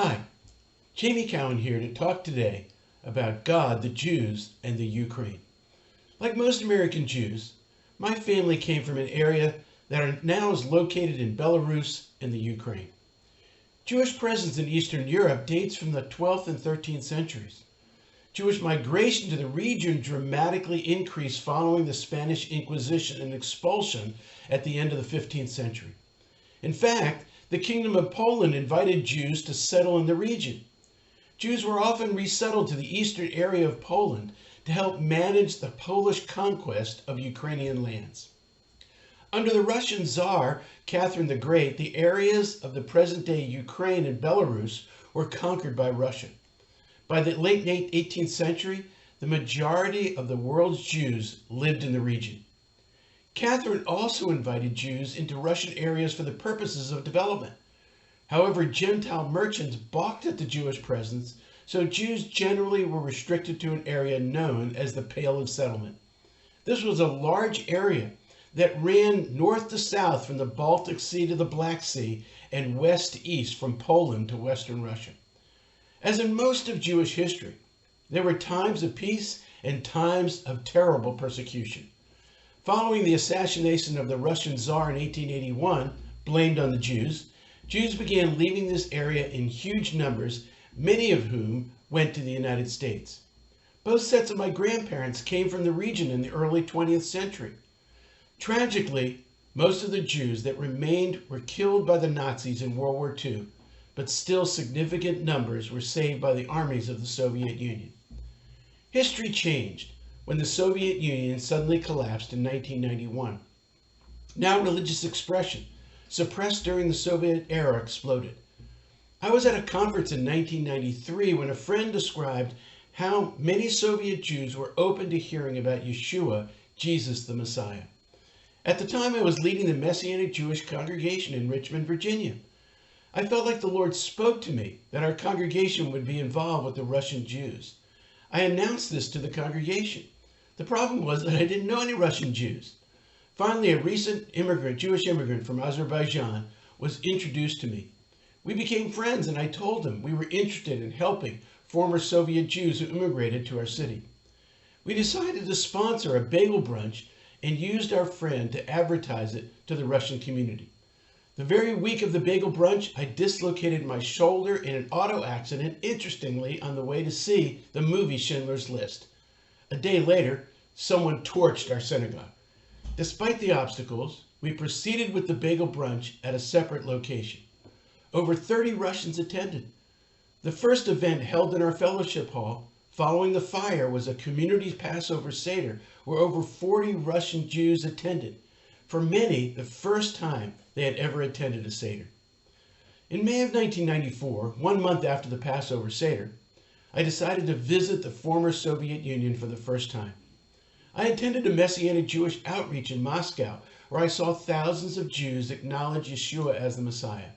Hi, Jamie Cowen here to talk today about God, the Jews, and the Ukraine. Like most American Jews, my family came from an area that now is located in Belarus and the Ukraine. Jewish presence in Eastern Europe dates from the 12th and 13th centuries. Jewish migration to the region dramatically increased following the Spanish Inquisition and expulsion at the end of the 15th century. In fact, the Kingdom of Poland invited Jews to settle in the region. Jews were often resettled to the eastern area of Poland to help manage the Polish conquest of Ukrainian lands. Under the Russian Tsar, Catherine the Great, the areas of the present-day Ukraine and Belarus were conquered by Russia. By the late 18th century, the majority of the world's Jews lived in the region. Catherine also invited Jews into Russian areas for the purposes of development. However, Gentile merchants balked at the Jewish presence, so Jews generally were restricted to an area known as the Pale of Settlement. This was a large area that ran north to south from the Baltic Sea to the Black Sea and west to east from Poland to Western Russia. As in most of Jewish history, there were times of peace and times of terrible persecution. Following the assassination of the Russian Tsar in 1881, blamed on the Jews, Jews began leaving this area in huge numbers, many of whom went to the United States. Both sets of my grandparents came from the region in the early 20th century. Tragically, most of the Jews that remained were killed by the Nazis in World War II, but still significant numbers were saved by the armies of the Soviet Union. History changed when the Soviet Union suddenly collapsed in 1991. Now religious expression, suppressed during the Soviet era, exploded. I was at a conference in 1993 when a friend described how many Soviet Jews were open to hearing about Yeshua, Jesus the Messiah. At the time, I was leading the Messianic Jewish congregation in Richmond, Virginia. I felt like the Lord spoke to me that our congregation would be involved with the Russian Jews. I announced this to the congregation. The problem was that I didn't know any Russian Jews. Finally, a recent Jewish immigrant from Azerbaijan was introduced to me. We became friends, and I told him we were interested in helping former Soviet Jews who immigrated to our city. We decided to sponsor a bagel brunch and used our friend to advertise it to the Russian community. The very week of the bagel brunch, I dislocated my shoulder in an auto accident, interestingly, on the way to see the movie Schindler's List. A day later, someone torched our synagogue. Despite the obstacles, we proceeded with the bagel brunch at a separate location. Over 30 Russians attended. The first event held in our fellowship hall following the fire was a community Passover Seder where over 40 Russian Jews attended. For many, the first time they had ever attended a Seder. In May of 1994, 1 month after the Passover Seder, I decided to visit the former Soviet Union for the first time. I attended a Messianic Jewish outreach in Moscow where I saw thousands of Jews acknowledge Yeshua as the Messiah.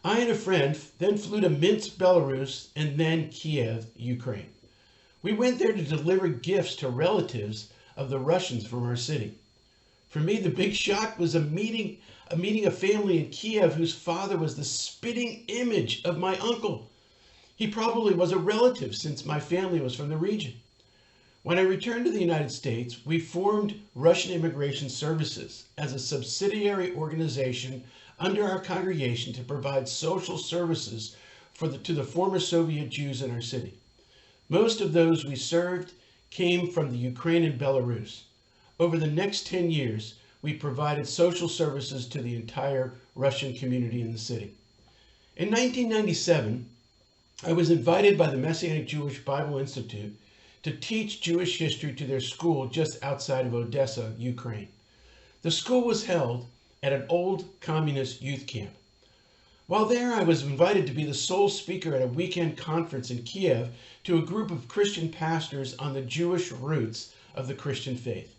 I and a friend then flew to Minsk, Belarus, and then Kiev, Ukraine. We went there to deliver gifts to relatives of the Russians from our city. For me, the big shock was meeting a family in Kiev whose father was the spitting image of my uncle. He probably was a relative since my family was from the region. When I returned to the United States, we formed Russian Immigration Services as a subsidiary organization under our congregation to provide social services to the former Soviet Jews in our city. Most of those we served came from the Ukraine and Belarus. Over the next 10 years, we provided social services to the entire Russian community in the city. In 1997, I was invited by the Messianic Jewish Bible Institute to teach Jewish history to their school just outside of Odessa, Ukraine. The school was held at an old communist youth camp. While there, I was invited to be the sole speaker at a weekend conference in Kiev to a group of Christian pastors on the Jewish roots of the Christian faith.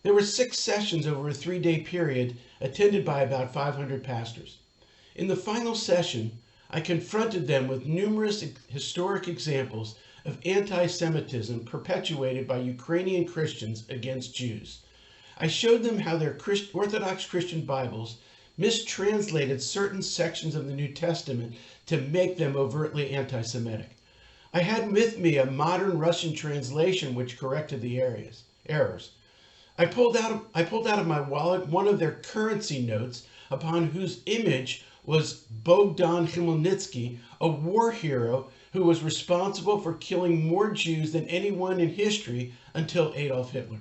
There were 6 sessions over a 3-day period attended by about 500 pastors. In the final session, I confronted them with numerous historic examples of anti-Semitism perpetuated by Ukrainian Christians against Jews. I showed them how their Orthodox Christian Bibles mistranslated certain sections of the New Testament to make them overtly anti-Semitic. I had with me a modern Russian translation which corrected the errors. I pulled out of my wallet one of their currency notes upon whose image was Bogdan Khmelnytsky, a war hero who was responsible for killing more Jews than anyone in history until Adolf Hitler.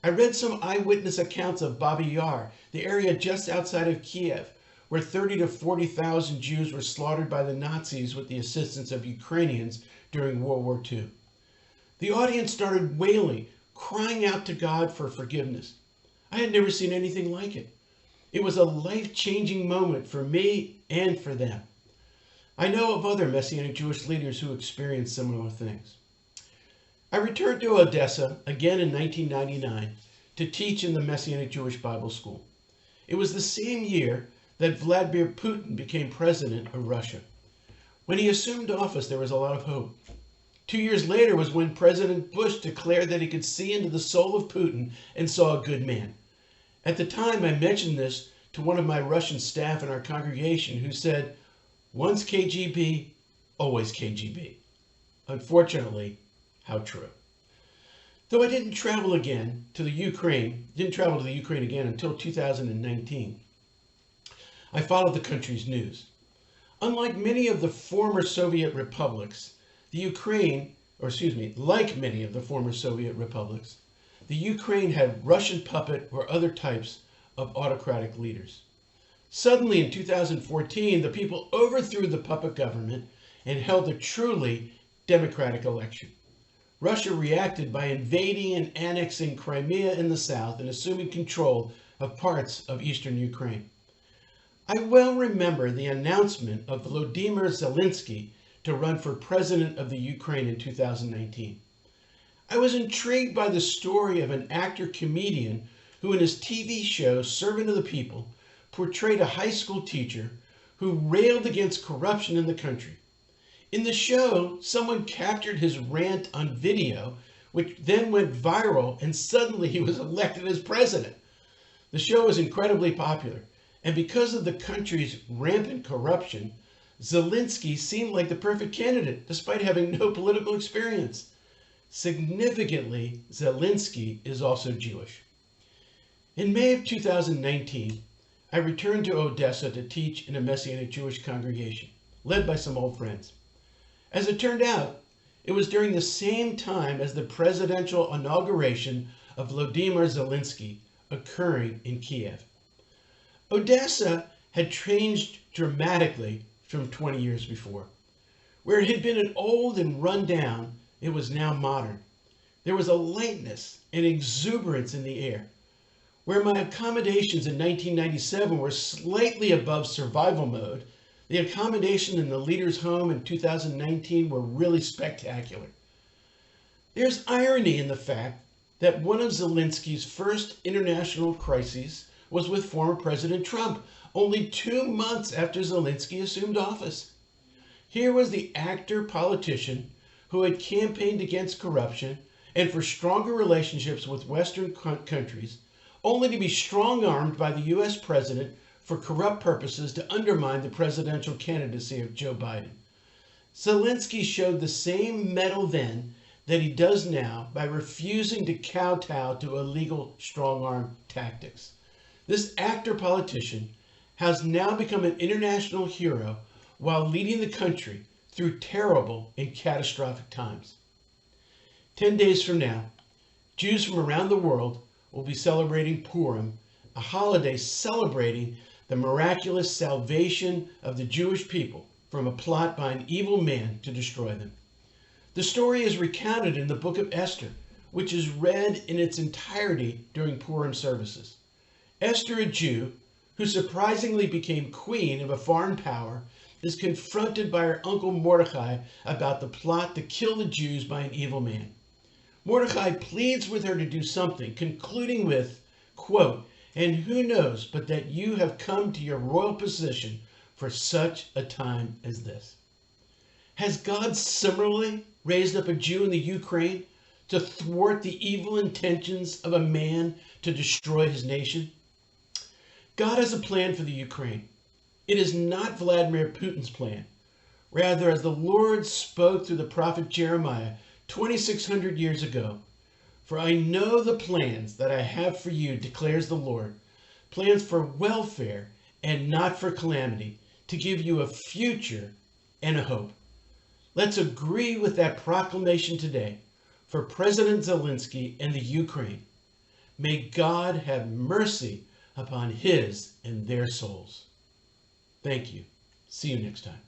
I read some eyewitness accounts of Babi Yar, the area just outside of Kiev, where 30 to 40,000 Jews were slaughtered by the Nazis with the assistance of Ukrainians during World War II. The audience started wailing, crying out to God for forgiveness. I had never seen anything like it. It was a life-changing moment for me and for them. I know of other Messianic Jewish leaders who experienced similar things. I returned to Odessa again in 1999 to teach in the Messianic Jewish Bible School. It was the same year that Vladimir Putin became president of Russia. When he assumed office, there was a lot of hope. 2 years later was when President Bush declared that he could see into the soul of Putin and saw a good man. At the time, I mentioned this to one of my Russian staff in our congregation who said, "Once KGB, always KGB." Unfortunately, how true. Though I didn't travel to the Ukraine again until 2019. I followed the country's news. Unlike many of the former Soviet republics, like many of the former Soviet republics, the Ukraine had Russian puppet or other types of autocratic leaders. Suddenly in 2014, the people overthrew the puppet government and held a truly democratic election. Russia reacted by invading and annexing Crimea in the south and assuming control of parts of eastern Ukraine. I well remember the announcement of Volodymyr Zelensky to run for president of the Ukraine in 2019. I was intrigued by the story of an actor-comedian who in his TV show, Servant of the People, portrayed a high school teacher who railed against corruption in the country. In the show, someone captured his rant on video, which then went viral, and suddenly he was elected as president. The show was incredibly popular, and because of the country's rampant corruption, Zelensky seemed like the perfect candidate, despite having no political experience. Significantly, Zelensky is also Jewish. In May of 2019, I returned to Odessa to teach in a Messianic Jewish congregation, led by some old friends. As it turned out, it was during the same time as the presidential inauguration of Volodymyr Zelensky occurring in Kiev. Odessa had changed dramatically from 20 years before. Where it had been an old and run down, it was now modern. There was a lightness and exuberance in the air. Where my accommodations in 1997 were slightly above survival mode, the accommodation in the leader's home in 2019 were really spectacular. There's irony in the fact that one of Zelensky's first international crises was with former President Trump, only 2 months after Zelensky assumed office. Here was the actor-politician who had campaigned against corruption and for stronger relationships with Western countries, only to be strong-armed by the U.S. president for corrupt purposes to undermine the presidential candidacy of Joe Biden. Zelensky showed the same mettle then that he does now by refusing to kowtow to illegal strong-arm tactics. This actor-politician has now become an international hero while leading the country through terrible and catastrophic times. 10 days from now, Jews from around the world will be celebrating Purim, a holiday celebrating the miraculous salvation of the Jewish people from a plot by an evil man to destroy them. The story is recounted in the book of Esther, which is read in its entirety during Purim services. Esther, a Jew, who surprisingly became queen of a foreign power, is confronted by her uncle Mordecai about the plot to kill the Jews by an evil man. Mordecai pleads with her to do something, concluding with, quote, "And who knows but that you have come to your royal position for such a time as this." Has God similarly raised up a Jew in the Ukraine to thwart the evil intentions of a man to destroy his nation? God has a plan for the Ukraine. It is not Vladimir Putin's plan. Rather, as the Lord spoke through the prophet Jeremiah 2,600 years ago, "For I know the plans that I have for you, declares the Lord, plans for welfare and not for calamity, to give you a future and a hope." Let's agree with that proclamation today for President Zelensky and the Ukraine. May God have mercy upon his and their souls. Thank you. See you next time.